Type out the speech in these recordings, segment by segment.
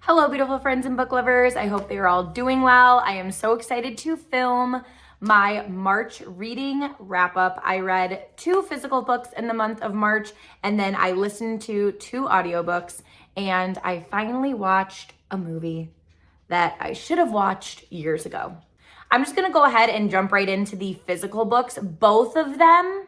Hello, beautiful friends and book lovers. I hope they are all doing well. I am so excited to film my March reading wrap up. I read 2 physical books in the month of March, and then I listened to 2 audiobooks, and I finally watched a movie that I should have watched years ago. I'm just gonna go ahead and jump right into the physical books. Both of them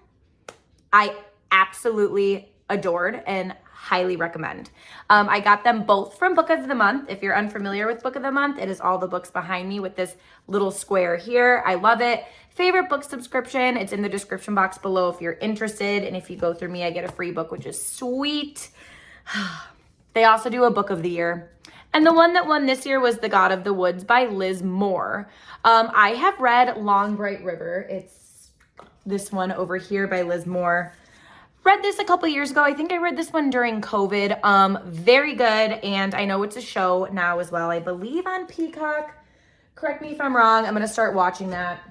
I absolutely adored and highly recommend. I got them both from Book of the Month. If you're unfamiliar with Book of the Month, it is all the books behind me with this little square here. I love it. Favorite book subscription, it's in the description box below if you're interested. And if you go through me, I get a free book, which is sweet. They also do a book of the year. And the one that won this year was The God of the Woods by Liz Moore. I have read Long Bright River. It's this one over here by Liz Moore. Read this a couple years ago. I think I read this one during COVID. Very good. And I know it's a show now as well. I believe on Peacock. Correct me if I'm wrong. I'm going to start watching that.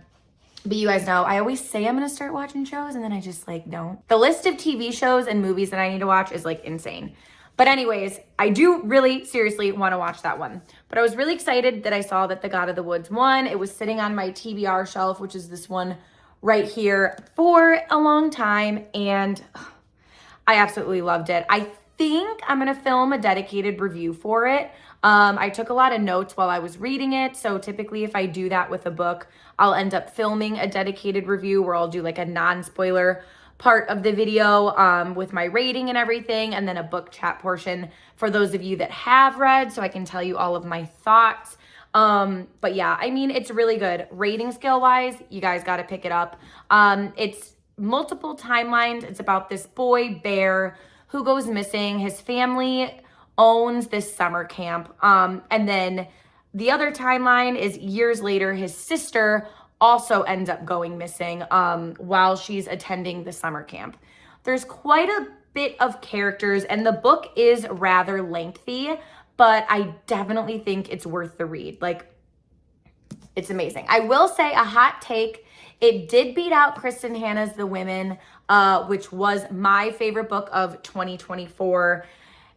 But you guys know, I always say I'm going to start watching shows and then I just don't. The list of TV shows and movies that I need to watch is insane. But anyways, I do really seriously want to watch that one. But I was really excited that I saw that The God of the Woods won. It was sitting on my TBR shelf, which is this one right here, for a long time, and I absolutely loved it. I think I'm gonna film a dedicated review for it. I took a lot of notes while I was reading it, so typically if I do that with a book, I'll end up filming a dedicated review where I'll do a non-spoiler part of the video with my rating and everything, and then a book chat portion for those of you that have read, so I can tell you all of my thoughts. But yeah, I mean, it's really good. Rating scale wise, you guys got to pick it up. It's multiple timelines. It's about this boy bear who goes missing. His family owns this summer camp. And then the other timeline is years later, his sister also ends up going missing, while she's attending the summer camp. There's quite a bit of characters and the book is rather lengthy, but I definitely think it's worth the read. It's amazing. I will say a hot take. It did beat out Kristen Hanna's The Women, which was my favorite book of 2024.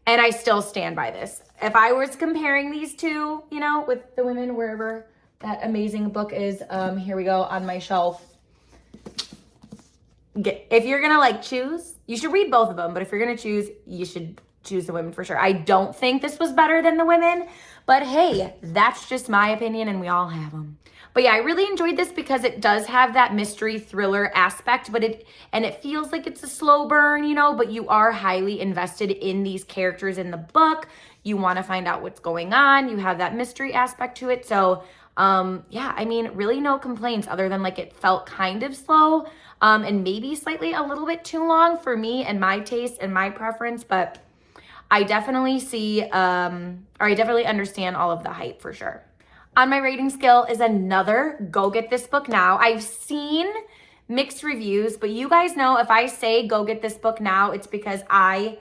And I still stand by this. If I was comparing these two, with The Women, wherever that amazing book is, here we go on my shelf. If you're gonna choose, you should read both of them. But if you're gonna choose, you should choose The Women for sure. I don't think this was better than The Women, but hey, that's just my opinion and we all have them. But yeah, I really enjoyed this because it does have that mystery thriller aspect, but it feels like it's a slow burn, but you are highly invested in these characters in the book. You want to find out what's going on. You have that mystery aspect to it. So yeah, I mean, really no complaints other than it felt kind of slow, and maybe slightly a little bit too long for me and my taste and my preference, but I definitely see, or I definitely understand all of the hype for sure. On my rating scale is another go get this book now. I've seen mixed reviews, but you guys know if I say go get this book now, it's because I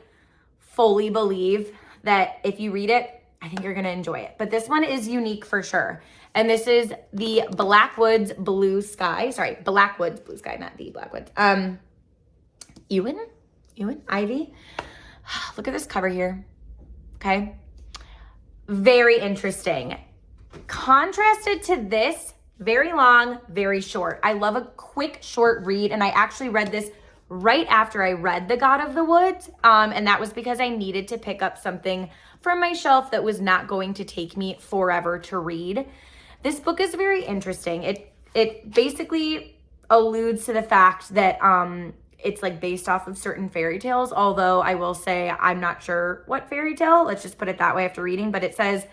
fully believe that if you read it, I think you're gonna enjoy it. But this one is unique for sure. And this is the Blackwoods Blue Sky, not the Blackwoods. Ewan, Ivy. Look at this cover here, okay? Very interesting. Contrasted to this, very long, very short. I love a quick, short read, and I actually read this right after I read The God of the Woods, and that was because I needed to pick up something from my shelf that was not going to take me forever to read. This book is very interesting. It basically alludes to the fact that it's based off of certain fairy tales, although I will say I'm not sure what fairy tale, let's just put it that way after reading, but it says,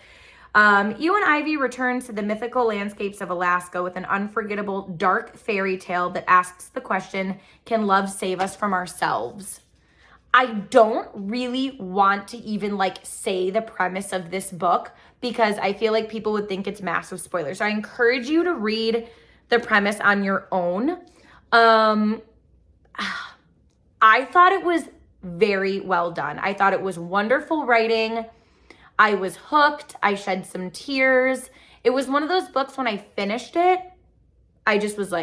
Ewan Ivy returns to the mythical landscapes of Alaska with an unforgettable dark fairy tale that asks the question, can love save us from ourselves? I don't really want to even say the premise of this book because I feel like people would think it's massive spoilers. So I encourage you to read the premise on your own. I thought it was very well done. I thought it was wonderful writing. I was hooked. I shed some tears. It was one of those books when I finished it, I just was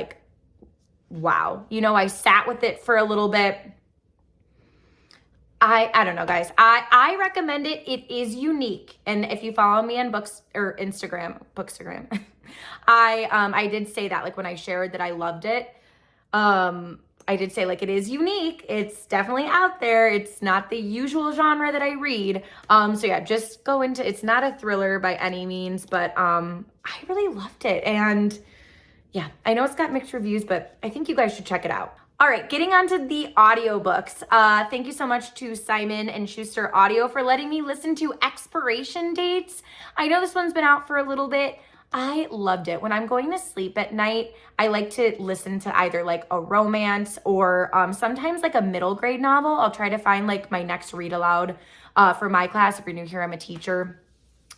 wow. I sat with it for a little bit. I don't know, guys. I recommend it. It is unique. And if you follow me on books or Bookstagram, I did say that, like, when I shared that I loved it. I did say, like, it is unique. It's definitely out there. It's not the usual genre that I read. So yeah, just go into, it's not a thriller by any means, but I really loved it. And yeah, I know it's got mixed reviews, but I think you guys should check it out. All right, getting on to the audiobooks. Thank you so much to Simon & Schuster Audio for letting me listen to Expiration Dates. I know this one's been out for a little bit. I loved it. When I'm going to sleep at night, I like to listen to either like a romance or sometimes like a middle grade novel. I'll try to find like my next read aloud for my class. If you're new here, I'm a teacher.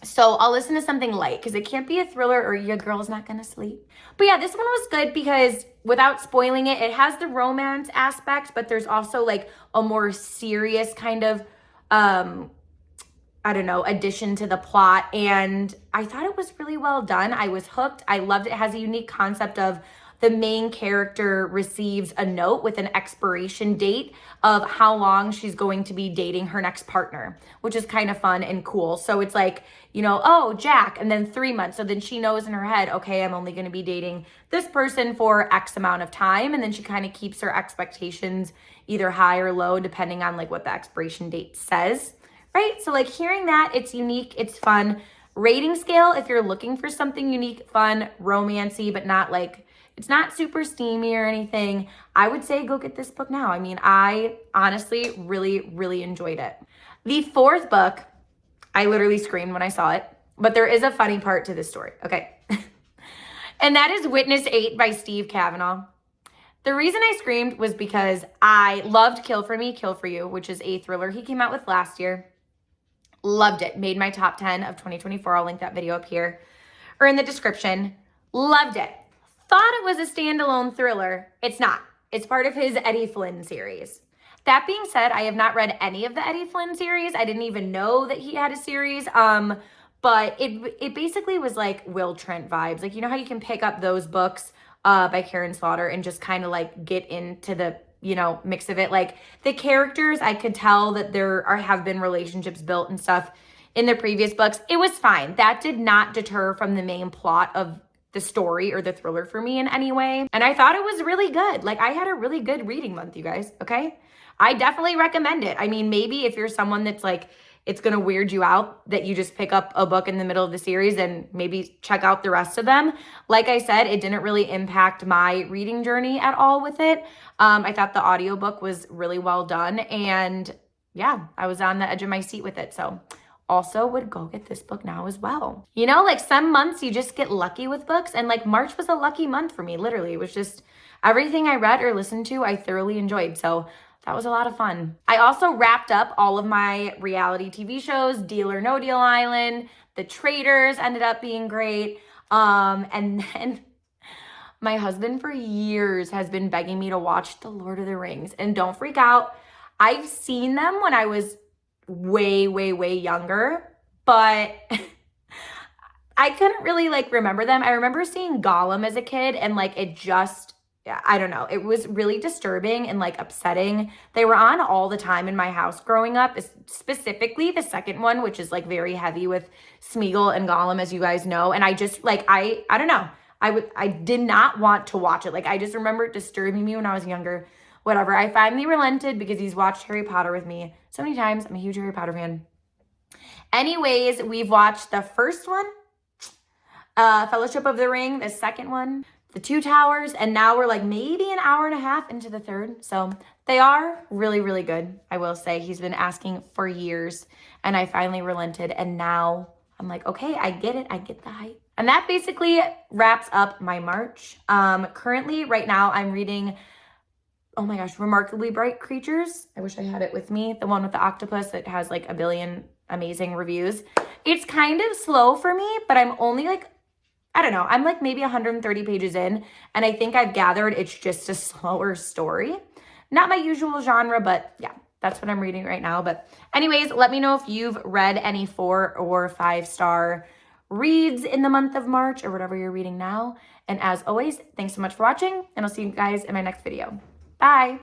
So I'll listen to something light because it can't be a thriller or your girl's not going to sleep. But yeah, this one was good because without spoiling it, it has the romance aspect, but there's also like a more serious kind of, I don't know, addition to the plot. And I thought it was really well done. I was hooked. I loved it. It has a unique concept of the main character receives a note with an expiration date of how long she's going to be dating her next partner, which is kind of fun and cool. So it's like, you know, oh, Jack, and then 3 months. So then she knows in her head, okay, I'm only going to be dating this person for X amount of time. And then she kind of keeps her expectations either high or low, depending on like what the expiration date says, right? So like hearing that, it's unique, it's fun. Rating scale, if you're looking for something unique, fun, romancy, but not like, it's not super steamy or anything, I would say go get this book now. I mean, I honestly really, really enjoyed it. The fourth book, I literally screamed when I saw it, but there is a funny part to this story, okay? And that is Witness 8 by Steve Kavanaugh. The reason I screamed was because I loved Kill for Me, Kill for You, which is a thriller he came out with last year. Loved it. Made my top 10 of 2024. I'll link that video up here or in the description. Loved it. Thought it was a standalone thriller. It's not. It's part of his Eddie Flynn series. That being said, I have not read any of the Eddie Flynn series. I didn't even know that he had a series. But it basically was like Will Trent vibes. Like, you know how you can pick up those books by Karen Slaughter and just kind of like get into the, you know, mix of it. Like the characters, I could tell that have been relationships built and stuff in the previous books. It was fine. That did not deter from the main plot of the story or the thriller for me in any way. And I thought it was really good. Like I had a really good reading month, you guys, okay? I definitely recommend it. I mean, maybe if you're someone that's like, it's going to weird you out that you just pick up a book in the middle of the series and maybe check out the rest of them. Like I said, it didn't really impact my reading journey at all with it. I thought the audiobook was really well done. And yeah, I was on the edge of my seat with it. So also would go get this book now as well. You know, like some months you just get lucky with books, and like March was a lucky month for me. Literally, it was just everything I read or listened to, I thoroughly enjoyed. So that was a lot of fun. I also wrapped up all of my reality TV shows, Deal or No Deal Island, The Traitors ended up being great. And then my husband for years has been begging me to watch The Lord of the Rings. And don't freak out, I've seen them when I was way, way, way younger, but I couldn't really like remember them. I remember seeing Gollum as a kid and like it just, I don't know, it was really disturbing and like upsetting. They were on all the time in my house growing up, specifically the second one, which is like very heavy with Smeagol and Gollum, as you guys know. And I just like, I don't know, I did not want to watch it. Like I just remember it disturbing me when I was younger. Whatever. I finally relented because he's watched Harry Potter with me so many times. I'm a huge Harry Potter fan. Anyways, we've watched the first one, Fellowship of the Ring, the second one, The Two Towers, and now we're like maybe an hour and a half into the third. So they are really, really good. I will say he's been asking for years and I finally relented. And now I'm like, okay, I get it. I get the hype. And that basically wraps up my March. Currently right now I'm reading, oh my gosh, Remarkably Bright Creatures. I wish I had it with me. The one with the octopus that has like a billion amazing reviews. It's kind of slow for me, but I'm only like, I don't know, I'm like maybe 130 pages in, and I think I've gathered it's just a slower story. Not my usual genre, but yeah, that's what I'm reading right now. But anyways, let me know if you've read any 4 or 5-star reads in the month of March or whatever you're reading now. And as always, thanks so much for watching, and I'll see you guys in my next video. Bye.